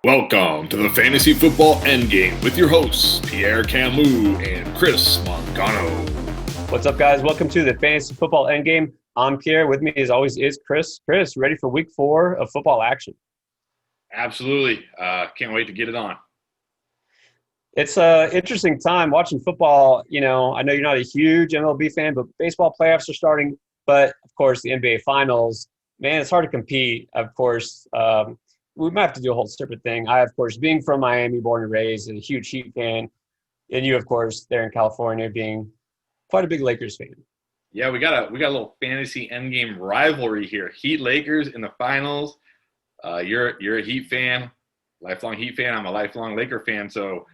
Welcome to the Fantasy Football Endgame with your hosts, Pierre Camus and Chris Moncano. What's up, guys? Welcome to the Fantasy Football Endgame. I'm Pierre. With me, as always, is Chris. Chris, ready for week 4 of football action? Absolutely. Can't wait to get it on. It's an interesting time watching football. You know, I know you're not a huge MLB fan, but baseball playoffs are starting. But, of course, the NBA Finals, man, it's hard to compete. Of course, we might have to do a whole separate thing. I, of course, being from Miami, born and raised, and a huge Heat fan. And you, of course, there in California, being quite a big Lakers fan. Yeah, we got a little fantasy endgame rivalry here. Heat Lakers in the finals. You're a Heat fan, lifelong Heat fan. I'm a lifelong Laker fan. So,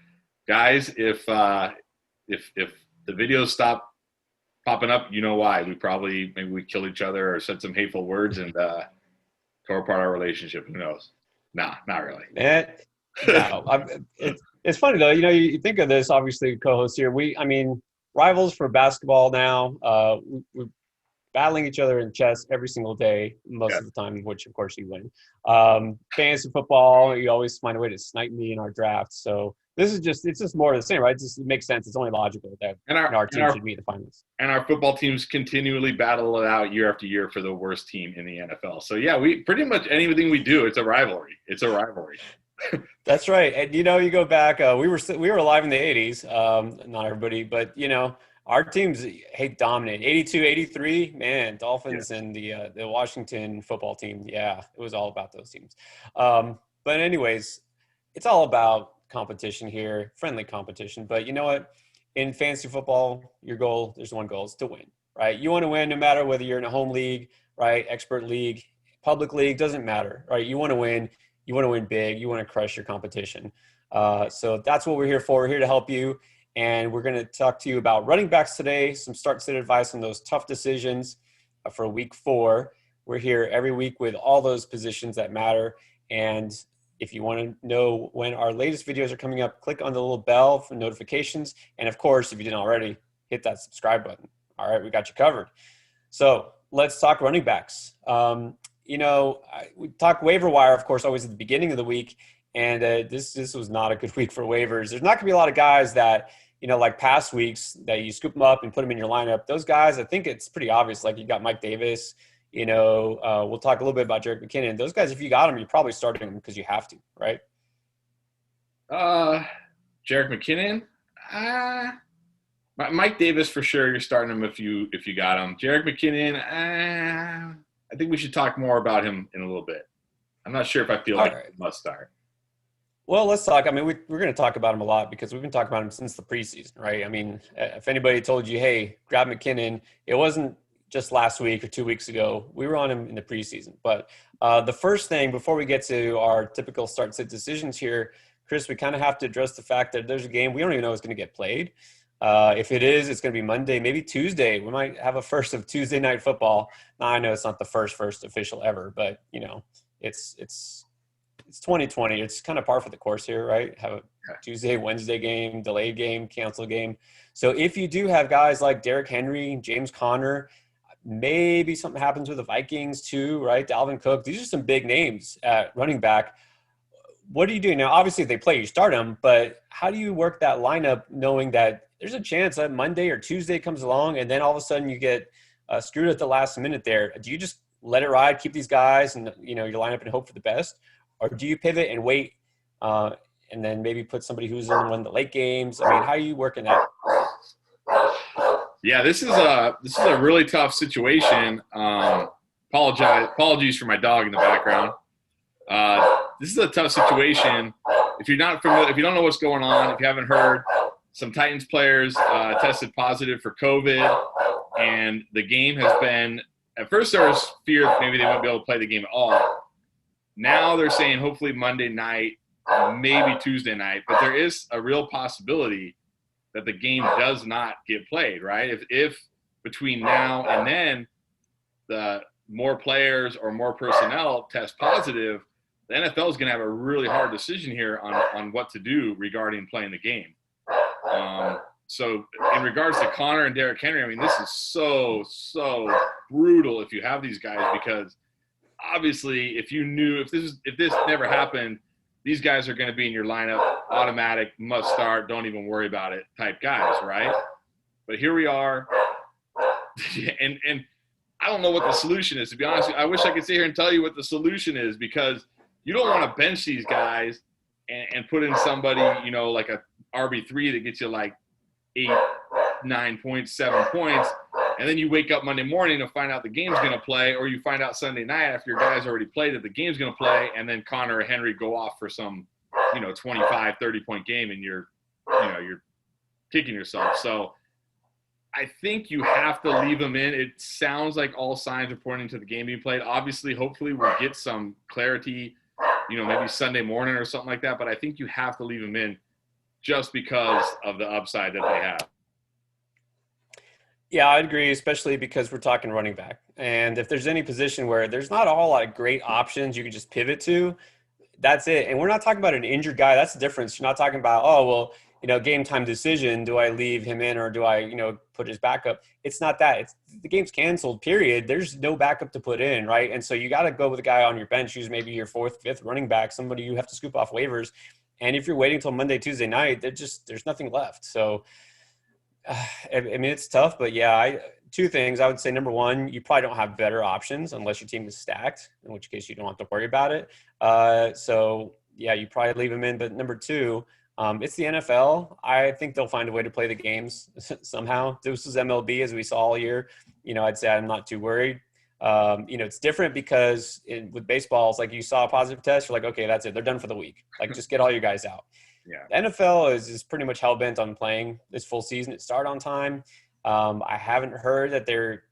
guys, if the videos stop popping up, you know why. Maybe we killed each other or said some hateful words and tore apart our relationship. Who knows? Nah, not really. It's funny though. You know, you think of this. Obviously, co-host here. Rivals for basketball now. We're battling each other in chess every single day, most of the time, which of course you win. Fantasy football, you always find a way to snipe me in our drafts. So it's just more of the same, right? It makes sense. It's only logical that our team should meet the finals. And our football teams continually battle it out year after year for the worst team in the NFL. So yeah, we pretty much anything we do, it's a rivalry. That's right. And you know, you go back, we were alive in the 80s. Not everybody, but you know, our teams dominate. 82, 83, man, Dolphins and the Washington football team. Yeah, it was all about those teams. But anyways, it's all about competition here, friendly competition. But you know what? In fantasy football, there's one goal, is to win, right? You want to win no matter whether you're in a home league, right, expert league, public league, doesn't matter, right? You want to win. You want to win big. You want to crush your competition. So that's what we're here for. We're here to help you. And we're going to talk to you about running backs today, some start-sit advice on those tough decisions for week 4. We're here every week with all those positions that matter. And if you want to know when our latest videos are coming up, click on the little bell for notifications. And, of course, if you didn't already, hit that subscribe button. All right, we got you covered. So let's talk running backs. You know, we talk waiver wire, of course, always at the beginning of the week. And this was not a good week for waivers. There's not going to be a lot of guys that, you know, like past weeks that you scoop them up and put them in your lineup. Those guys, I think it's pretty obvious. Like you got Mike Davis, you know, we'll talk a little bit about Jerrick McKinnon. Those guys, if you got them, you're probably starting them because you have to, right? Jerrick McKinnon, Mike Davis for sure. You're starting him if you got him. Jerrick McKinnon, I think we should talk more about him in a little bit. I'm not sure if I feel like he must start. Well, let's talk. I mean, we're going to talk about him a lot because we've been talking about him since the preseason, right? I mean, if anybody told you, hey, grab McKinnon, it wasn't just last week or 2 weeks ago. We were on him in the preseason. But the first thing, before we get to our typical start-sit decisions here, Chris, we kind of have to address the fact that there's a game we don't even know is going to get played. If it is, it's going to be Monday, maybe Tuesday. We might have a first of Tuesday night football. Now, I know it's not the first official ever, but, you know, it's 2020. It's kind of par for the course here, right? Have a Tuesday, Wednesday game, delayed game, canceled game. So if you do have guys like Derrick Henry, James Conner, maybe something happens with the Vikings too, right? Dalvin Cook. These are some big names at running back. What do you do now? Obviously, if they play, you start them. But how do you work that lineup knowing that there's a chance that Monday or Tuesday comes along and then all of a sudden you get screwed at the last minute there? Do you just let it ride, keep these guys and, you know, your lineup and hope for the best? Or do you pivot and wait and then maybe put somebody who's in one of the late games? I mean, how are you working that? Yeah, this is a really tough situation. Apologies for my dog in the background. This is a tough situation. If you're not familiar, if you don't know what's going on, if you haven't heard, some Titans players tested positive for COVID, and the game has been. At first, there was fear that maybe they wouldn't be able to play the game at all. Now they're saying hopefully Monday night, maybe Tuesday night, but there is a real possibility that the game does not get played, right? If between now and then the more players or more personnel test positive, the NFL is going to have a really hard decision here on what to do regarding playing the game. So in regards to Conner and Derrick Henry, I mean, this is so brutal if you have these guys, because obviously if this never happened, these guys are going to be in your lineup, automatic, must start, don't even worry about it type guys, right? But here we are, and I don't know what the solution is, to be honest. I wish I could sit here and tell you what the solution is, because you don't want to bench these guys and put in somebody, you know, like a RB3 that gets you like 8, 9 points, 7 points, and then you wake up Monday morning to find out the game's going to play, or you find out Sunday night after your guys already played that the game's going to play, and then Connor or Henry go off for some, you know, 25, 30-point game, and you're kicking yourself. So I think you have to leave them in. It sounds like all signs are pointing to the game being played. Obviously, hopefully we'll get some clarity, you know, maybe Sunday morning or something like that, but I think you have to leave them in just because of the upside that they have. Yeah, I'd agree, especially because we're talking running back. And if there's any position where there's not a whole lot of great options you can just pivot to, that's it. And we're not talking about an injured guy. That's the difference. You're not talking about, oh, well, you know, game time decision. Do I leave him in or do I, you know, put his backup? It's not that. It's the game's canceled, period. There's no backup to put in, right? And so you got to go with a guy on your bench who's maybe your 4th, 5th running back, somebody you have to scoop off waivers. And if you're waiting until Monday, Tuesday night, there's nothing left. So, I mean, it's tough, but yeah, 2 things. I would say, number one, you probably don't have better options unless your team is stacked, in which case you don't have to worry about it. So yeah, you probably leave them in. But number 2, it's the NFL. I think they'll find a way to play the games somehow. This is MLB, as we saw all year. You know, I'd say I'm not too worried. You know, it's different because with baseball, it's like you saw a positive test, you're like, okay, that's it. They're done for the week. Like, just get all your guys out. Yeah. The NFL is pretty much hell-bent on playing this full season. It started on time. I haven't heard that they're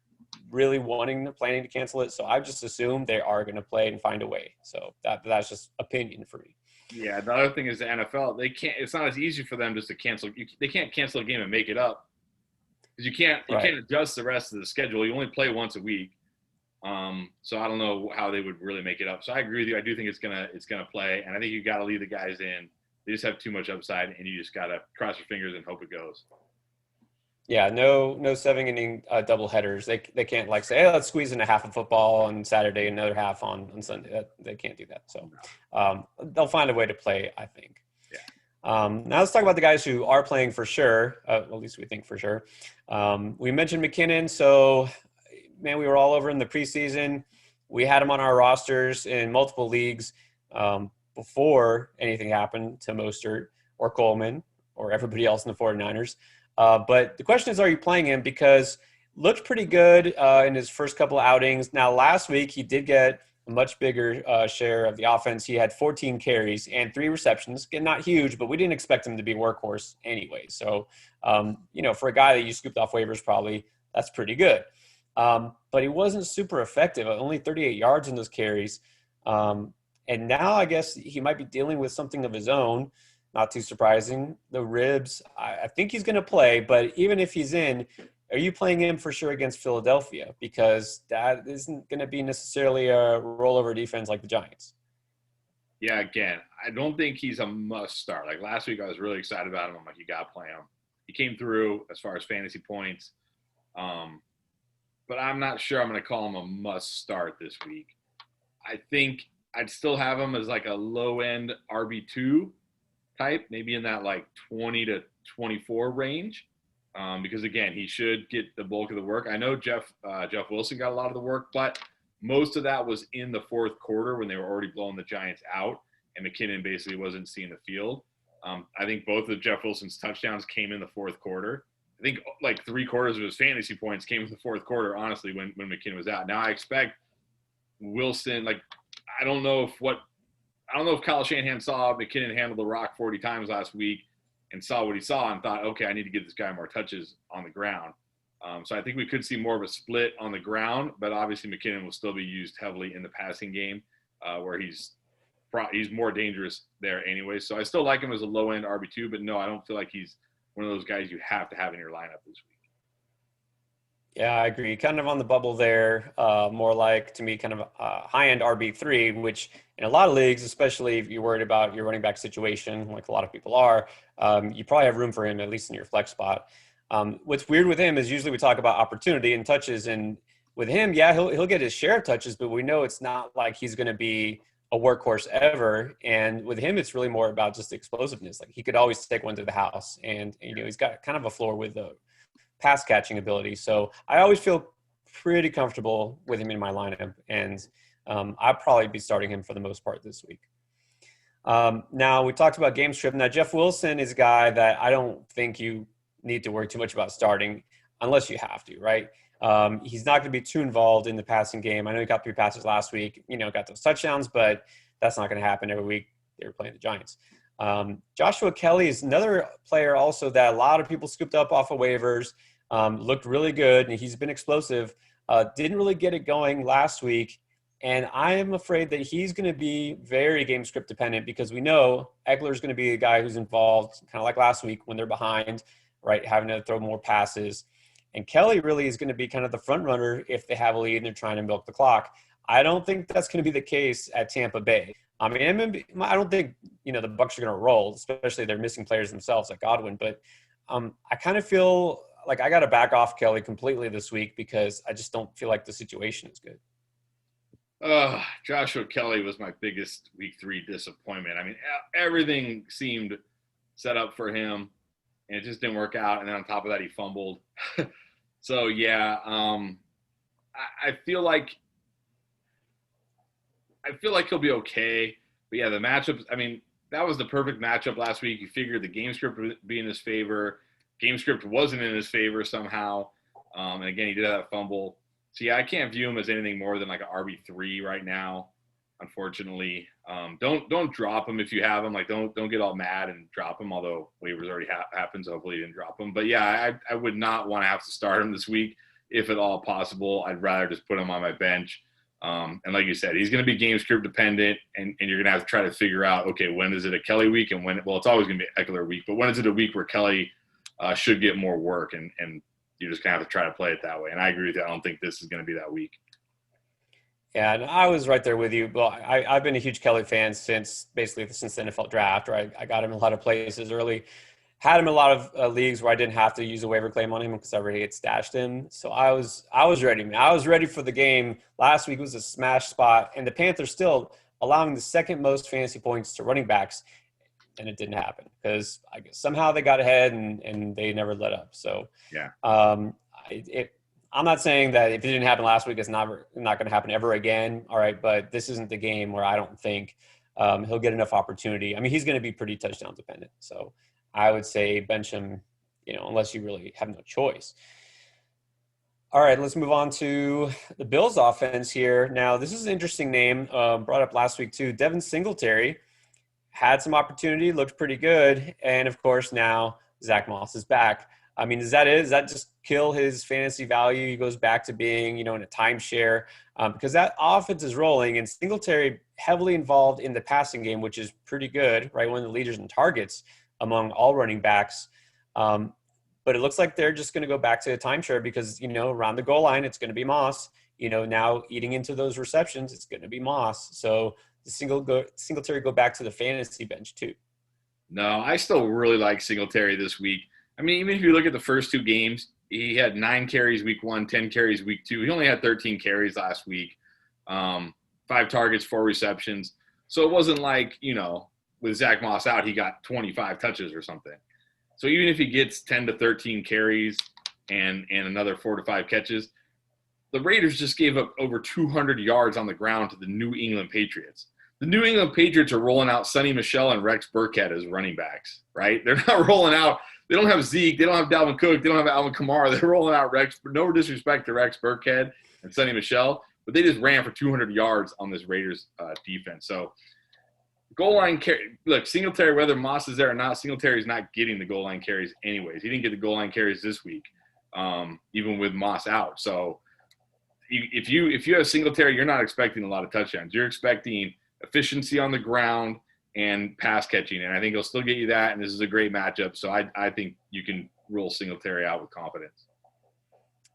really planning to cancel it. So I just assume they are going to play and find a way. So that's just opinion for me. Yeah. The other thing is the NFL, it's not as easy for them just to cancel. They can't cancel a game and make it up, because you can't adjust the rest of the schedule. You only play once a week. So I don't know how they would really make it up. So I agree with you. I do think it's gonna play, and I think you got to leave the guys in. They just have too much upside, and you just got to cross your fingers and hope it goes. Yeah, no 7-inning double headers. They can't like say, hey, let's squeeze in a half of football on Saturday, another half on Sunday. They can't do that. So they'll find a way to play, I think. Yeah. Now let's talk about the guys who are playing for sure. At least we think for sure. We mentioned McKinnon. So, man, we were all over in the preseason. We had him on our rosters in multiple leagues before anything happened to Mostert or Coleman or everybody else in the 49ers. But the question is, are you playing him? Because looked pretty good in his first couple of outings. Now, last week he did get a much bigger share of the offense. He had 14 carries and 3 receptions. Again, not huge, but we didn't expect him to be a workhorse anyway. So, you know, for a guy that you scooped off waivers, probably that's pretty good. But he wasn't super effective. Only 38 yards in those carries. And now I guess he might be dealing with something of his own. Not too surprising. The ribs, I think he's going to play. But even if he's in, are you playing him for sure against Philadelphia? Because that isn't going to be necessarily a rollover defense like the Giants. Yeah, again, I don't think he's a must start. Like last week, I was really excited about him. I'm like, you got to play him. He came through as far as fantasy points. But I'm not sure I'm going to call him a must start this week. I think I'd still have him as like a low-end RB2 type, maybe in that like 20 to 24 range. Because, again, he should get the bulk of the work. I know Jeff Wilson got a lot of the work, but most of that was in the 4th quarter when they were already blowing the Giants out, and McKinnon basically wasn't seeing the field. I think both of Jeff Wilson's touchdowns came in the 4th quarter. I think like 3/4 of his fantasy points came in the 4th quarter, honestly, when McKinnon was out. Now I expect Wilson, like, I don't know if Kyle Shanahan saw McKinnon handle the rock 40 times last week and saw what he saw and thought, okay, I need to give this guy more touches on the ground. So I think we could see more of a split on the ground, but obviously McKinnon will still be used heavily in the passing game where he's more dangerous there anyway. So I still like him as a low-end RB2, but no, I don't feel like he's one of those guys you have to have in your lineup this week. Yeah, I agree. Kind of on the bubble there, more like, to me, kind of high-end RB3, which in a lot of leagues, especially if you're worried about your running back situation, like a lot of people are, you probably have room for him, at least in your flex spot. What's weird with him is usually we talk about opportunity and touches, and with him, yeah, he'll get his share of touches, but we know it's not like he's going to be a workhorse ever. And with him, it's really more about just explosiveness. Like he could always take one to the house, and he's got kind of a floor with the pass catching ability. So I always feel pretty comfortable with him in my lineup, and I'll probably be starting him for the most part this week. Now we talked about game script. Now Jeff Wilson is a guy that I don't think you need to worry too much about starting unless you have to, right? He's not going to be too involved in the passing game. I know he got 3 passes last week, got those touchdowns, but that's not going to happen every week. They were playing the Giants. Joshua Kelley is another player also that a lot of people scooped up off of waivers, looked really good, and he's been explosive. Didn't really get it going last week. And I am afraid that he's going to be very game script dependent because we know Eckler is going to be a guy who's involved, kind of like last week when they're behind, right, having to throw more passes. And Kelley really is going to be kind of the front runner if they have a lead and they're trying to milk the clock. I don't think that's going to be the case at Tampa Bay. I mean, I don't think, the Bucs are going to roll, especially they're missing players themselves like Godwin. But I kind of feel like I got to back off Kelley completely this week because I just don't feel like the situation is good. Joshua Kelley was my biggest week 3 disappointment. I mean, everything seemed set up for him, and it just didn't work out. And then on top of that, he fumbled. So, yeah, I feel like he'll be okay. But, yeah, the matchups, I mean, that was the perfect matchup last week. You figured the game script would be in his favor. Game script wasn't in his favor somehow. And, again, he did have that fumble. So, yeah, I can't view him as anything more than like an RB3 right now, unfortunately. Don't drop him if you have him. Like, don't get all mad and drop him, although waivers already happened, so hopefully you didn't drop him. But, yeah, I would not want to have to start him this week if at all possible. I'd rather just put him on my bench. And like you said, he's going to be game script dependent, and you're going to have to try to figure out, okay, when is it a Kelley week and when – well, it's always going to be an Eckler week, but when is it a week where Kelley should get more work and you're just going to have to try to play it that way. And I agree with you. I don't think this is going to be that week. Yeah, and I was right there with you. Well, I've been a huge Kelley fan since the NFL draft, right? I got him in a lot of places early. Had him in a lot of leagues where I didn't have to use a waiver claim on him because I already had stashed him. So I was ready, man. I was ready for the game. Last week was a smash spot, and the Panthers still allowing the second most fantasy points to running backs, and it didn't happen because I guess somehow they got ahead and they never let up. So yeah, I'm not saying that if it didn't happen last week, it's not going to happen ever again. All right, but this isn't the game where I don't think he'll get enough opportunity. I mean, he's going to be pretty touchdown dependent. So I would say bench him, unless you really have no choice. All right, let's move on to the Bills offense here. Now, this is an interesting name brought up last week too. Devin Singletary had some opportunity, looked pretty good. And of course, now Zach Moss is back. I mean, is that it? Does that just kill his fantasy value? He goes back to being, in a timeshare because that offense is rolling and Singletary heavily involved in the passing game, which is pretty good, right? One of the leaders in targets among all running backs. But it looks like they're just going to go back to a timeshare because, around the goal line, it's going to be Moss. Now eating into those receptions, it's going to be Moss. So the Singletary go back to the fantasy bench too. No, I still really like Singletary this week. I mean, even if you look at the first 2 games, he had 9 carries week 1, 10 carries week 2. He only had 13 carries last week, 5 targets, 4 receptions. So it wasn't like, with Zach Moss out, he got 25 touches or something. So even if he gets 10 to 13 carries and another 4 to 5 catches, the Raiders just gave up over 200 yards on the ground to the New England Patriots. The New England Patriots are rolling out Sonny Michel and Rex Burkhead as running backs, right? They're not rolling out – they don't have Zeke. They don't have Dalvin Cook. They don't have Alvin Kamara. They're rolling out Rex – no disrespect to Rex Burkhead and Sonny Michel, but they just ran for 200 yards on this Raiders defense. So goal line carry – look, Singletary, whether Moss is there or not, Singletary is not getting the goal line carries anyways. He didn't get the goal line carries this week, even with Moss out. So if you have Singletary, you're not expecting a lot of touchdowns. You're expecting – efficiency on the ground and pass catching, and I think he'll still get you that, and this is a great matchup, so I think you can rule Singletary out with confidence.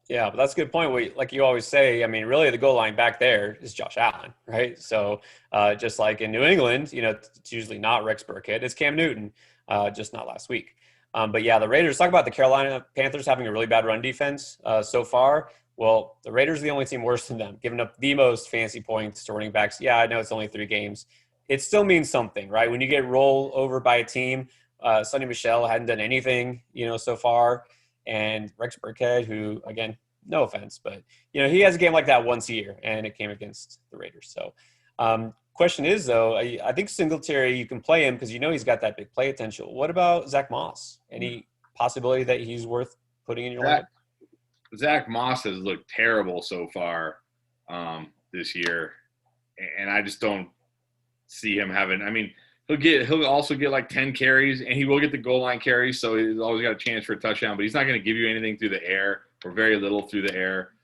Yeah, but that's a good point. Like you always say, I mean, really the goal line back there is Josh Allen, right? So just like in New England, it's usually not Rex Burkhead, it's Cam Newton, just not last week. But yeah, the Raiders, talk about the Carolina Panthers having a really bad run defense so far. Well, the Raiders are the only team worse than them, giving up the most fantasy points to running backs. Yeah, I know it's only 3 games. It still means something, right? When you get rolled over by a team, Sonny Michel hadn't done anything, so far. And Rex Burkhead, who, again, no offense, but, he has a game like that once a year, and it came against the Raiders. So question is, though, I think Singletary, you can play him because he's got that big play potential. What about Zach Moss? Any possibility that he's worth putting in your lineup? Zach Moss has looked terrible so far this year, and I just don't see him having – I mean, he'll also get like 10 carries, and he will get the goal line carries, so he's always got a chance for a touchdown, but he's not going to give you anything through the air or very little through the air.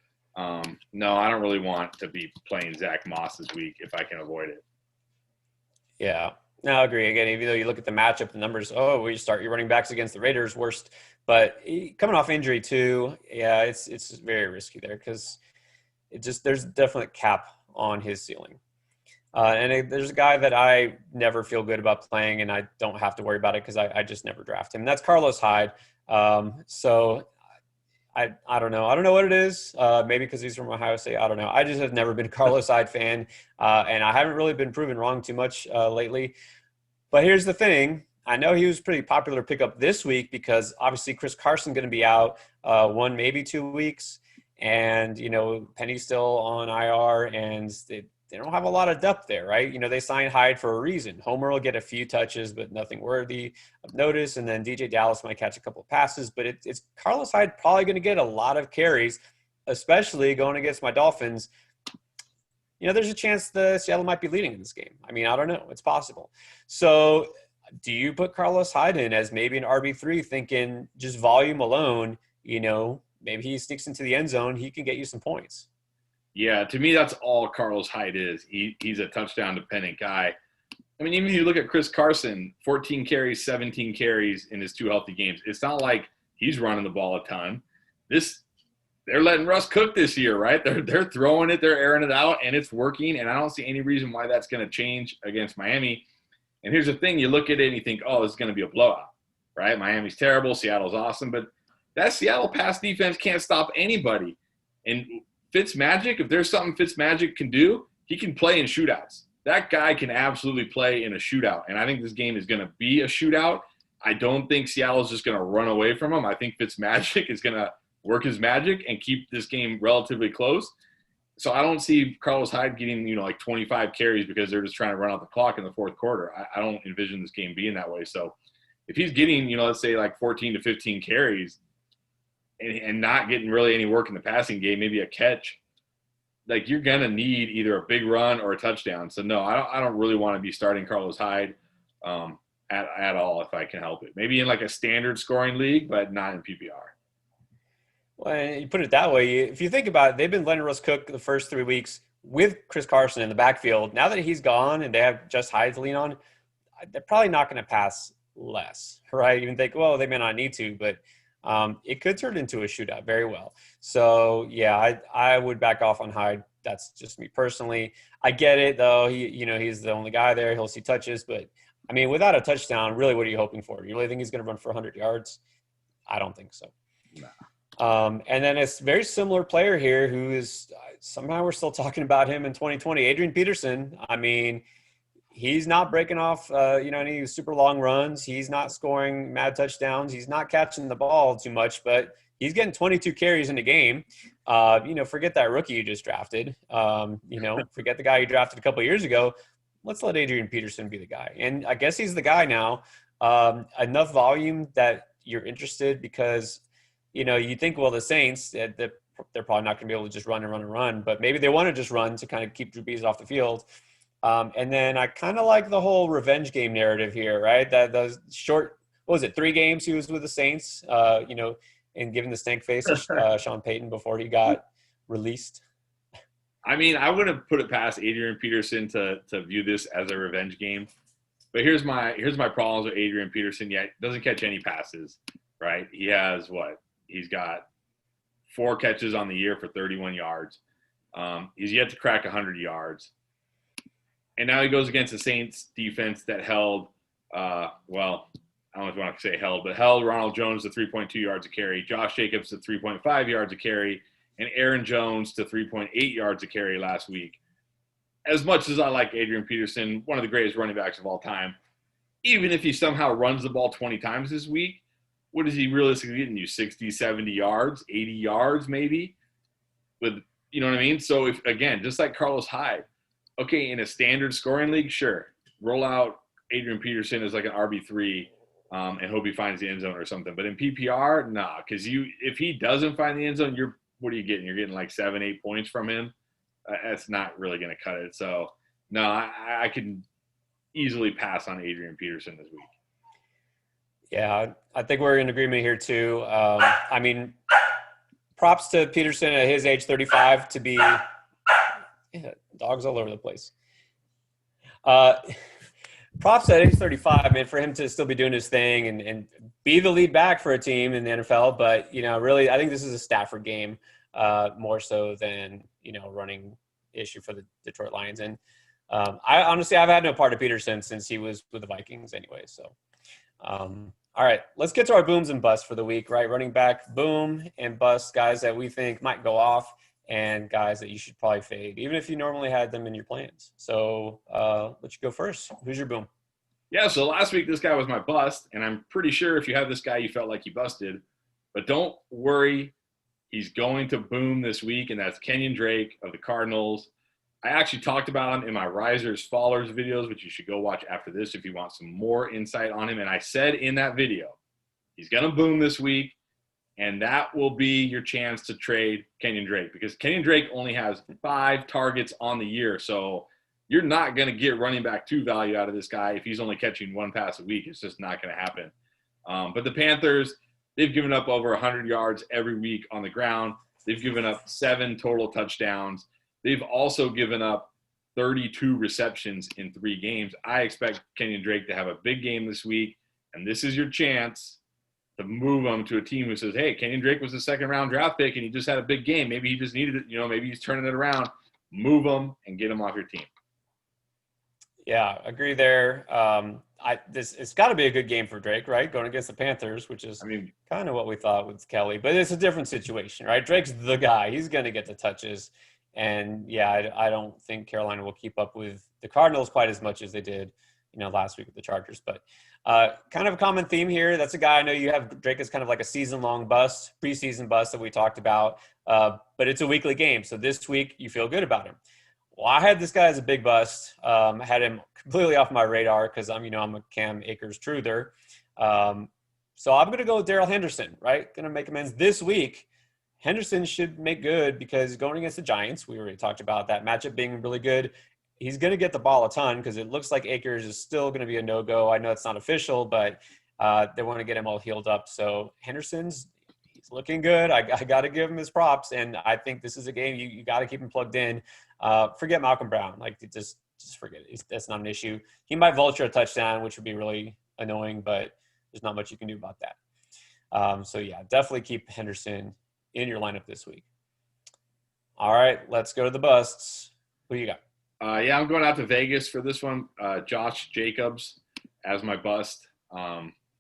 No, I don't really want to be playing Zach Moss this week if I can avoid it. Yeah. No, I agree. Again, even though you look at the matchup, the numbers, we start your running backs against the Raiders, worst. But coming off injury too, yeah, it's very risky there because there's a definite cap on his ceiling. There's a guy that I never feel good about playing, and I don't have to worry about it because I just never draft him. And that's Carlos Hyde. So I don't know. I don't know what it is. Maybe because he's from Ohio State. I don't know. I just have never been a Carlos Hyde fan, and I haven't really been proven wrong too much lately. But here's the thing. I know he was pretty popular pickup this week because obviously Chris Carson going to be out 1, maybe 2 weeks. And, Penny's still on IR, and they don't have a lot of depth there, right? They signed Hyde for a reason. Homer will get a few touches, but nothing worthy of notice. And then DJ Dallas might catch a couple of passes, but it's Carlos Hyde probably going to get a lot of carries, especially going against my Dolphins. There's a chance the Seattle might be leading in this game. I mean, I don't know. It's possible. So do you put Carlos Hyde in as maybe an RB3 thinking just volume alone, maybe he sneaks into the end zone, he can get you some points? Yeah, to me, that's all Carlos Hyde is. He's a touchdown-dependent guy. I mean, even if you look at Chris Carson, 14 carries, 17 carries in his 2 healthy games. It's not like he's running the ball a ton. They're letting Russ cook this year, right? They're throwing it, they're airing it out, and it's working, and I don't see any reason why that's going to change against Miami. And here's the thing. You look at it and you think, oh, this is going to be a blowout, right? Miami's terrible. Seattle's awesome. But that Seattle pass defense can't stop anybody. And Fitzmagic, if there's something Fitzmagic can do, he can play in shootouts. That guy can absolutely play in a shootout. And I think this game is going to be a shootout. I don't think Seattle's just going to run away from him. I think Fitzmagic is going to work his magic and keep this game relatively close. So I don't see Carlos Hyde getting, like 25 carries because they're just trying to run out the clock in the fourth quarter. I don't envision this game being that way. So if he's getting, let's say like 14 to 15 carries and not getting really any work in the passing game, maybe a catch, like you're going to need either a big run or a touchdown. So no, I don't really want to be starting Carlos Hyde at all if I can help it. Maybe in like a standard scoring league, but not in PPR. Well, you put it that way. If you think about it, they've been letting Russ cook the first 3 weeks with Chris Carson in the backfield. Now that he's gone and they have just Hyde to lean on, they're probably not going to pass less, right? You can think, well, they may not need to, but it could turn into a shootout very well. So, yeah, I would back off on Hyde. That's just me personally. I get it, though. He's the only guy there. He'll see touches. But, I mean, without a touchdown, really, what are you hoping for? You really think he's going to run for 100 yards? I don't think so. No. And then a very similar player here who is somehow we're still talking about him in 2020, Adrian Peterson. I mean, he's not breaking off, any super long runs. He's not scoring mad touchdowns. He's not catching the ball too much, but he's getting 22 carries in a game. Forget that rookie you just drafted. Forget the guy you drafted a couple of years ago. Let's let Adrian Peterson be the guy. And I guess he's the guy now. Enough volume that you're interested because – you think, well, the Saints, they're probably not going to be able to just run and run and run, but maybe they want to just run to kind of keep Drew Brees off the field. And then I kind of like the whole revenge game narrative here, right? That those short, 3 games he was with the Saints, and giving the stank face to Sean Payton before he got released. I mean, I wouldn't put it past Adrian Peterson to view this as a revenge game. But here's my problems with Adrian Peterson. Yeah, doesn't catch any passes, right? He has He's got 4 catches on the year for 31 yards. He's yet to crack 100 yards. And now he goes against the Saints defense that held, I don't know if you want to say held, but held Ronald Jones to 3.2 yards a carry, Josh Jacobs to 3.5 yards a carry, and Aaron Jones to 3.8 yards a carry last week. As much as I like Adrian Peterson, one of the greatest running backs of all time, even if he somehow runs the ball 20 times this week, what is he realistically getting you? 60, 70 yards, 80 yards maybe? With, you know what I mean? So, if again, just like Carlos Hyde, okay, in a standard scoring league, sure, roll out Adrian Peterson as like an RB3 and hope he finds the end zone or something. But in PPR, nah, because if he doesn't find the end zone, what are you getting? You're getting like 7, 8 points from him. That's not really going to cut it. So, no, I can easily pass on Adrian Peterson this week. Yeah, I think we're in agreement here too. I mean, props to Peterson at his age 35 to be dogs all over the place. Props at age 35, man, for him to still be doing his thing and be the lead back for a team in the NFL. But, really, I think this is a Stafford game more so than, running issue for the Detroit Lions. And I've had no part of Peterson since he was with the Vikings anyway. So, all right, let's get to our booms and busts for the week, right? Running back, boom and bust, guys that we think might go off and guys that you should probably fade, even if you normally had them in your plans. So let you go first. Who's your boom? Yeah, so last week this guy was my bust, and I'm pretty sure if you have this guy, you felt like he busted. But don't worry, he's going to boom this week, and that's Kenyon Drake of the Cardinals. I actually talked about him in my Risers Fallers videos, which you should go watch after this if you want some more insight on him. And I said in that video, he's going to boom this week, and that will be your chance to trade Kenyon Drake because Kenyon Drake only has 5 targets on the year. So you're not going to get running back 2 value out of this guy if he's only catching 1 pass a week. It's just not going to happen. But the Panthers, they've given up over 100 yards every week on the ground. They've given up 7 total touchdowns. They've also given up 32 receptions in 3 games. I expect Kenyon Drake to have a big game this week, and this is your chance to move him to a team who says, hey, Kenyon Drake was a second-round draft pick, and he just had a big game. Maybe he just needed it. Maybe he's turning it around. Move him and get him off your team. Yeah, agree there. It's got to be a good game for Drake, right? Going against the Panthers, which is kind of what we thought with Kelley. But it's a different situation, right? Drake's the guy. He's going to get the touches. And, yeah, I don't think Carolina will keep up with the Cardinals quite as much as they did, last week with the Chargers. But kind of a common theme here. That's a guy I know you have Drake as kind of like a season-long bust, preseason bust that we talked about. But it's a weekly game. So this week you feel good about him. Well, I had this guy as a big bust. I had him completely off my radar because I'm a Cam Akers truther. So I'm going to go with Darrell Henderson, right? Going to make amends this week. Henderson should make good because going against the Giants, we already talked about that matchup being really good. He's going to get the ball a ton because it looks like Akers is still going to be a no-go. I know it's not official, but they want to get him all healed up. So Henderson's he's looking good. I got to give him his props, and I think this is a game you got to keep him plugged in. Forget Malcolm Brown. Just forget it. That's not an issue. He might vulture a touchdown, which would be really annoying, but there's not much you can do about that. So, yeah, definitely keep Henderson in your lineup this week. All right, let's go to the busts. Who you got? Yeah, I'm going out to Vegas for this one. Josh Jacobs as my bust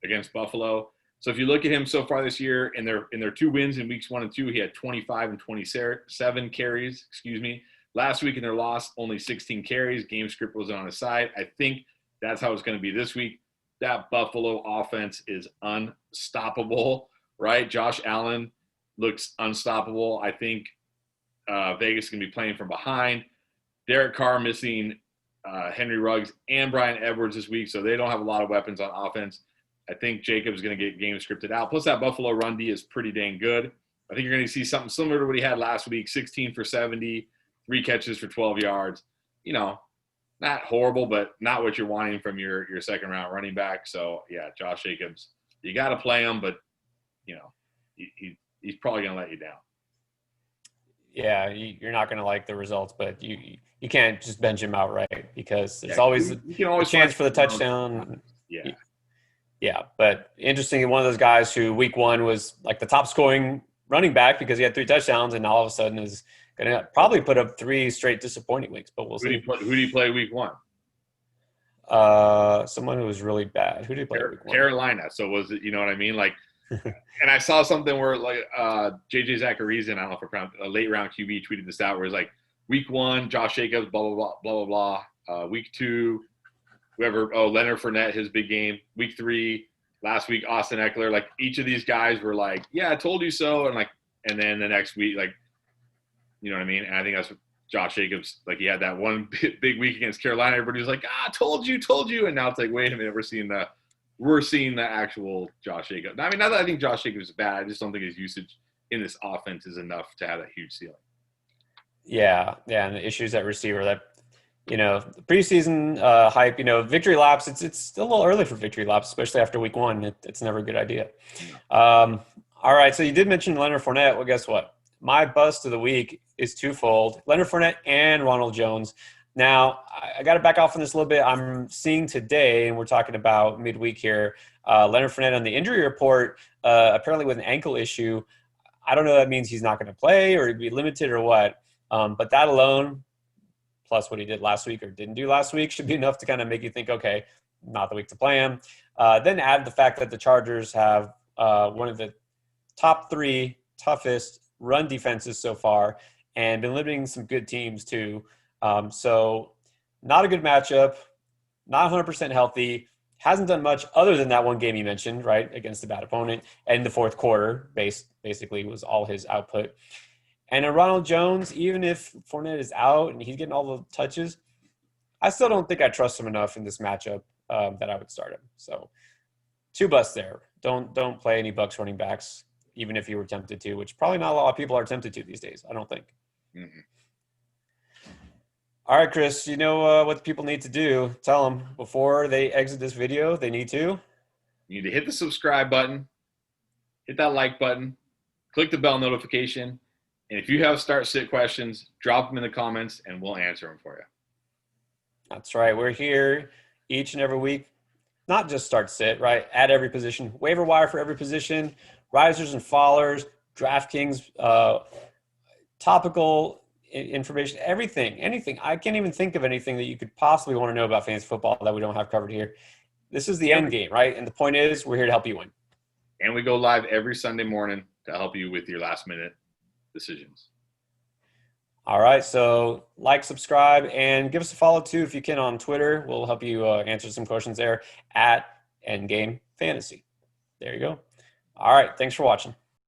against Buffalo. So if you look at him so far this year, in their 2 wins in weeks 1 and 2, he had 25 and 27 carries. Last week in their loss, only 16 carries. Game script was on his side. I think that's how it's going to be this week. That Buffalo offense is unstoppable, right? Josh Allen looks unstoppable. I think Vegas is going to be playing from behind. Derek Carr missing Henry Ruggs and Bryan Edwards this week, so they don't have a lot of weapons on offense. I think Jacobs is going to get game scripted out. Plus, that Buffalo run D is pretty dang good. I think you're going to see something similar to what he had last week, 16 for 70, 3 catches for 12 yards. Not horrible, but not what you're wanting from your second-round running back. So, yeah, Josh Jacobs, you got to play him, but, he's probably going to let you down. Yeah, you're not going to like the results, but you can't just bench him outright because there's always a chance for the touchdown. Yeah. Yeah, but interesting, one of those guys who week 1 was like the top scoring running back because he had 3 touchdowns and all of a sudden is going to probably put up 3 straight disappointing weeks, but we'll see. Who do you play week 1? Someone who was really bad. Who did he play week 1? Carolina. So was it, you know what I mean? Like And I saw something where like JJ Zacharyson, I don't know if a late round QB tweeted this out where it's like week 1, Josh Jacobs, blah, blah, blah, blah, blah, blah. Week 2, Leonard Fournette, his big game. Week 3, last week, Austin Eckler. Like each of these guys were like, yeah, I told you so. And then the next week, like, you know what I mean? And I think that's what Josh Jacobs, like he had that one big week against Carolina. Everybody was like, told you. And now it's like, wait a minute, we're seeing the actual Josh Jacobs. I mean, not that I think Josh Jacobs is bad. I just don't think his usage in this offense is enough to have that huge ceiling. Yeah, and the issues at receiver that, the preseason hype, victory laps, it's still a little early for victory laps, especially after week 1. It's never a good idea. All right, so you did mention Leonard Fournette. Well, guess what? My bust of the week is twofold: Leonard Fournette and Ronald Jones. Now, I got to back off on this a little bit. I'm seeing today, and we're talking about midweek here, Leonard Fournette on the injury report, apparently with an ankle issue. I don't know if that means he's not going to play or he'd be limited or what. But that alone, plus what he did last week or didn't do last week, should be enough to kind of make you think, okay, not the week to play him. Then add the fact that the Chargers have one of the top 3 toughest run defenses so far and been limiting some good teams too. So not a good matchup, not 100% healthy, hasn't done much other than that one game you mentioned, right, against a bad opponent. And the fourth quarter basically was all his output. And in Ronald Jones, even if Fournette is out and he's getting all the touches, I still don't think I trust him enough in this matchup that I would start him. So 2 busts there. Don't play any Bucs running backs, even if you were tempted to, which probably not a lot of people are tempted to these days, I don't think. Mm-hmm. All right, Chris, you know what people need to do. Tell them before they exit this video, they need to. You need to hit the subscribe button, hit that like button, click the bell notification, and if you have start-sit questions, drop them in the comments, and we'll answer them for you. That's right. We're here each and every week. Not just start-sit, right? At every position. Waiver wire for every position. Risers and fallers. DraftKings. Topical information. Everything. Anything. I can't even think of anything that you could possibly want to know about fantasy football that we don't have covered here. This is the end game, right? And the point is, we're here to help you win. And we go live every Sunday morning to help you with your last-minute decisions. All right, so like, subscribe, and give us a follow too if you can on Twitter. We'll help you answer some questions there at Endgame Fantasy. There you go. All right, thanks for watching.